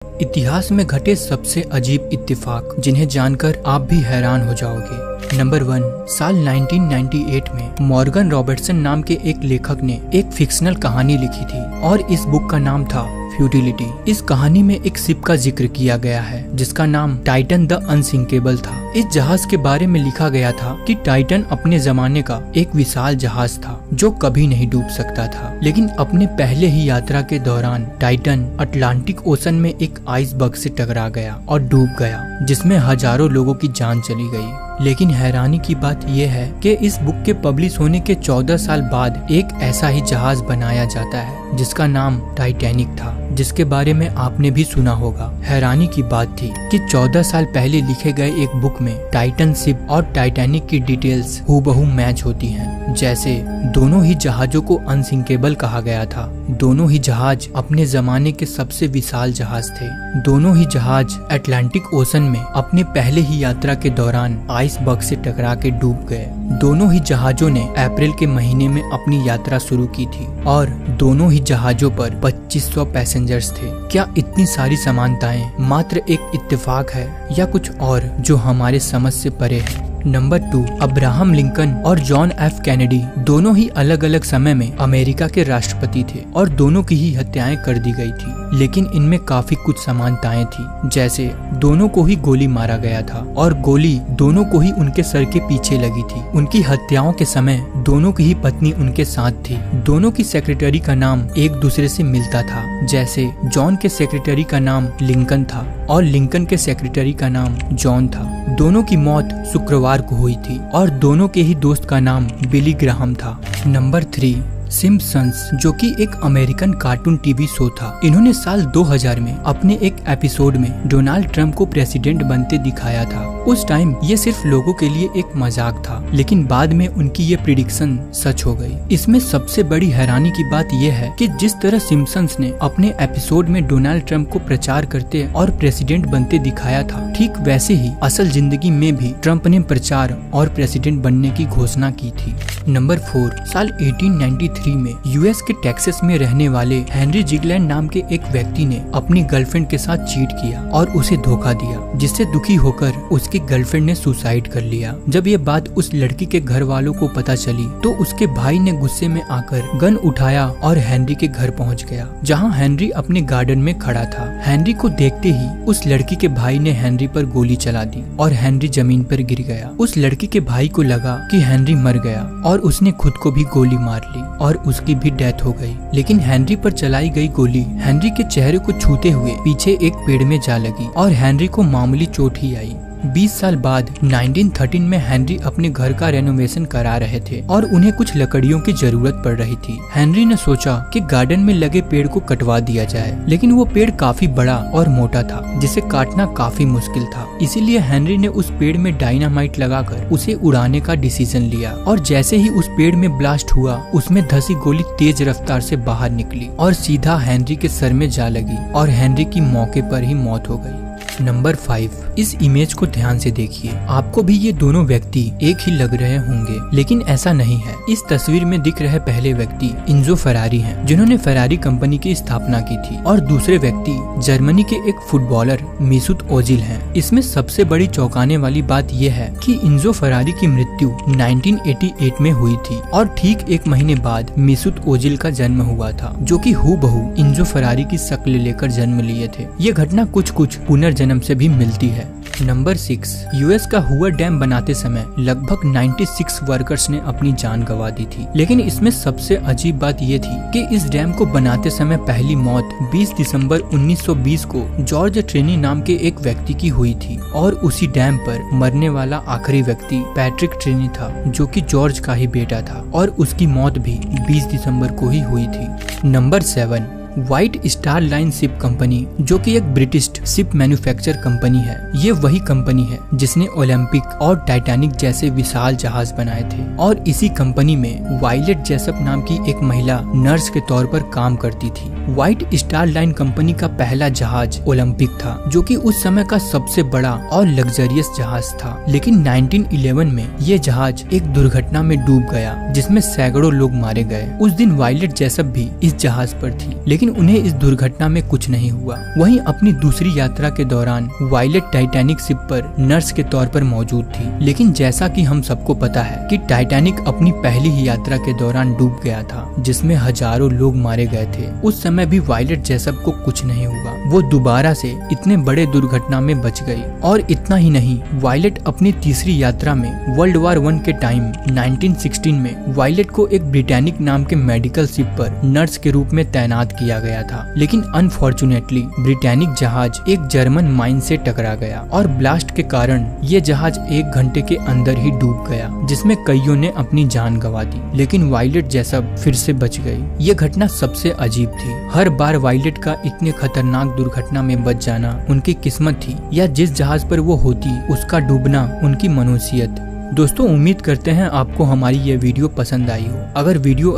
इतिहास में घटे सबसे अजीब इत्तेफाक जिन्हें जानकर आप भी हैरान हो जाओगे। नंबर 1, साल 1998 में मॉर्गन रॉबर्टसन नाम के एक लेखक ने एक फिक्शनल कहानी लिखी थी और इस बुक का नाम था फ्यूटिलिटी। इस कहानी में एक शिप का जिक्र किया गया है जिसका नाम टाइटन द अनसिंकेबल था। इस जहाज के बारे में लिखा गया था कि टाइटन अपने जमाने का एक विशाल जहाज था जो कभी नहीं डूब सकता था, लेकिन अपने पहले ही यात्रा के दौरान टाइटन अटलांटिक ओशन में एक आइसबर्ग से टकरा गया और डूब गया, जिसमें हजारों लोगों की जान चली गई। लेकिन हैरानी की बात यह है कि इस बुक के पब्लिश होने के 14 साल बाद एक ऐसा ही जहाज बनाया जाता है जिसका नाम टाइटैनिक था, जिसके बारे में आपने भी सुना होगा। हैरानी की बात थी कि 14 साल पहले लिखे गए एक बुक में टाइटन शिप और टाइटैनिक की डिटेल्स हूबहू मैच होती हैं। जैसे दोनों ही जहाजों को अनसिंकेबल कहा गया था, दोनों ही जहाज अपने जमाने के सबसे विशाल जहाज थे, दोनों ही जहाज अटलांटिक ओशन में अपने पहले ही यात्रा के दौरान आइसबर्ग से टकरा के डूब गए, दोनों ही जहाजों ने अप्रैल के महीने में अपनी यात्रा शुरू की थी और दोनों ही जहाजों पर 2500 पैसेंजर्स थे। क्या इतनी सारी समानताएं मात्र एक इत्तेफाक है या कुछ और जो हमारे समझ से परे है? नंबर 2, अब्राहम लिंकन और जॉन एफ कैनेडी दोनों ही अलग अलग समय में अमेरिका के राष्ट्रपति थे और दोनों की ही हत्याएं कर दी गई थी, लेकिन इनमें काफी कुछ समानताएं थी। जैसे दोनों को ही गोली मारा गया था और गोली दोनों को ही उनके सर के पीछे लगी थी। उनकी हत्याओं के समय दोनों की ही पत्नी उनके साथ थी। दोनों की सेक्रेटरी का नाम एक दूसरे से मिलता था, जैसे जॉन के सेक्रेटरी का नाम लिंकन था और लिंकन के सेक्रेटरी का नाम जॉन था। दोनों की मौत शुक्रवार को हुई थी और दोनों के ही दोस्त का नाम बिली ग्राहम था। नंबर 3, सिम्पसन्स, जो कि एक अमेरिकन कार्टून टीवी शो था। इन्होंने साल 2000 में अपने एक एपिसोड में डोनाल्ड ट्रंप को प्रेसिडेंट बनते दिखाया था। उस टाइम ये सिर्फ लोगों के लिए एक मजाक था, लेकिन बाद में उनकी ये प्रिडिक्शन सच हो गई। इसमें सबसे बड़ी हैरानी की बात यह है कि जिस तरह सिम्पसन्स ने अपने एपिसोड में डोनाल्ड ट्रंप को प्रचार करते और प्रेसिडेंट बनते दिखाया था, ठीक वैसे ही असल जिंदगी में भी ट्रंप ने प्रचार और प्रेसिडेंट बनने की घोषणा की थी। नंबर 4, साल 1893 में यूएस के टेक्सास में रहने वाले हेनरी जिगलैंड नाम के एक व्यक्ति ने अपनी गर्लफ्रेंड के साथ चीट किया और उसे धोखा दिया, जिससे दुखी होकर उसकी गर्लफ्रेंड ने सुसाइड कर लिया। जब ये बात उस लड़की के घर वालों को पता चली तो उसके भाई ने गुस्से में आकर गन उठाया और हेनरी के घर पहुंच गया, जहां हेनरी अपने गार्डन में खड़ा था। हेनरी को देखते ही उस लड़की के भाई ने हेनरी पर गोली चला दी और हेनरी जमीन पर गिर गया। उस लड़की के भाई को लगा कि हेनरी मर गया और उसने खुद को भी गोली मार ली और उसकी भी डेथ हो गई। लेकिन हेनरी पर चलाई गई गोली हेनरी के चेहरे को छूते हुए पीछे एक पेड़ में जा लगी और हेनरी को मामूली चोट ही आई। 20 साल बाद 1913 में हेनरी अपने घर का रेनोवेशन करा रहे थे और उन्हें कुछ लकड़ियों की जरूरत पड़ रही थी। हेनरी ने सोचा कि गार्डन में लगे पेड़ को कटवा दिया जाए, लेकिन वो पेड़ काफी बड़ा और मोटा था जिसे काटना काफी मुश्किल था। इसीलिए हेनरी ने उस पेड़ में डायनामाइट लगाकर उसे उड़ाने का डिसीजन लिया और जैसे ही उस पेड़ में ब्लास्ट हुआ, उसमें धसी गोली तेज रफ्तार से बाहर निकली और सीधा हेनरी के सर में जा लगी और हेनरी की मौके पर ही मौत हो गई। नंबर 5, इस इमेज को ध्यान से देखिए। आपको भी ये दोनों व्यक्ति एक ही लग रहे होंगे, लेकिन ऐसा नहीं है। इस तस्वीर में दिख रहे पहले व्यक्ति इन्जो फेरारी हैं, जिन्होंने फेरारी कंपनी की स्थापना की थी, और दूसरे व्यक्ति जर्मनी के एक फुटबॉलर मेसूत ओजिल हैं। इसमें सबसे बड़ी चौंकाने वाली बात यह है कि इन्जो फेरारी की मृत्यु 1988 में हुई थी और ठीक एक महीने बाद मेसूत ओजिल का जन्म हुआ था, जो कि हूबहू इन्जो फेरारी की शक्ल लेकर जन्म लिए थे। ये घटना कुछ पुनर्जन्म से भी मिलती है। नंबर 6, यूएस का हुवर डैम बनाते समय लगभग 96 वर्कर्स ने अपनी जान गंवा दी थी, लेकिन इसमें सबसे अजीब बात ये थी कि इस डैम को बनाते समय पहली मौत 20 दिसंबर 1920 को जॉर्ज ट्रेनी नाम के एक व्यक्ति की हुई थी और उसी डैम पर मरने वाला आखिरी व्यक्ति पैट्रिक ट्रेनी था, जो कि जॉर्ज का ही बेटा था और उसकी मौत भी 20 दिसंबर को ही हुई थी। Number 7, white star line ship company, जो कि एक ब्रिटिश शिप मैन्युफैक्चर कंपनी है। ये वही कंपनी है जिसने ओलंपिक और टाइटैनिक जैसे विशाल जहाज बनाए थे और इसी कंपनी में वायलेट जेसप नाम की एक महिला नर्स के तौर पर काम करती थी। व्हाइट स्टार लाइन कंपनी का पहला जहाज ओलंपिक था, जो कि उस समय का सबसे बड़ा और लग्जरियस जहाज था, लेकिन 1911 में ये जहाज एक दुर्घटना में डूब गया जिसमें सैकड़ों लोग मारे गए। उस दिन वायलेट जेसप भी इस जहाज पर थी, लेकिन उन्हें इस दुर्घटना में कुछ नहीं हुआ। वहीं अपनी दूसरी यात्रा के दौरान वायलेट टाइटैनिक शिप पर नर्स के तौर पर मौजूद थी। लेकिन जैसा कि हम सबको पता है कि टाइटैनिक अपनी पहली ही यात्रा के दौरान डूब गया था, जिसमें हजारों लोग मारे गए थे। उस समय भी वायलेट जेसप को कुछ नहीं हुआ। वो दोबारा से इतने बड़े दुर्घटना में बच गई। और इतना ही नहीं, वायलेट अपनी तीसरी यात्रा में वर्ल्ड वार 1 के टाइम 1916 में वायलेट को एक ब्रिटानिक नाम के मेडिकल शिप पर नर्स के रूप में तैनात किया गया था। लेकिन अनफॉर्चुनेटली ब्रिटानिक जहाज एक जर्मन माइन से टकरा गया और ब्लास्ट के कारण ये जहाज 1 घंटे के अंदर ही डूब गया, जिसमें कईयों ने अपनी जान गंवा दी। लेकिन वायलेट जेसप फिर से बच गई। ये घटना सबसे अजीब थी। हर बार वायलेट का इतने खतरनाक दुर्घटना में बच जाना उनकी किस्मत थी, या जिस जहाज पर वो होती उसका डूबना उनकी मनुष्यत। दोस्तों, उम्मीद करते हैं आपको हमारी ये वीडियो पसंद आई हो। अगर वीडियो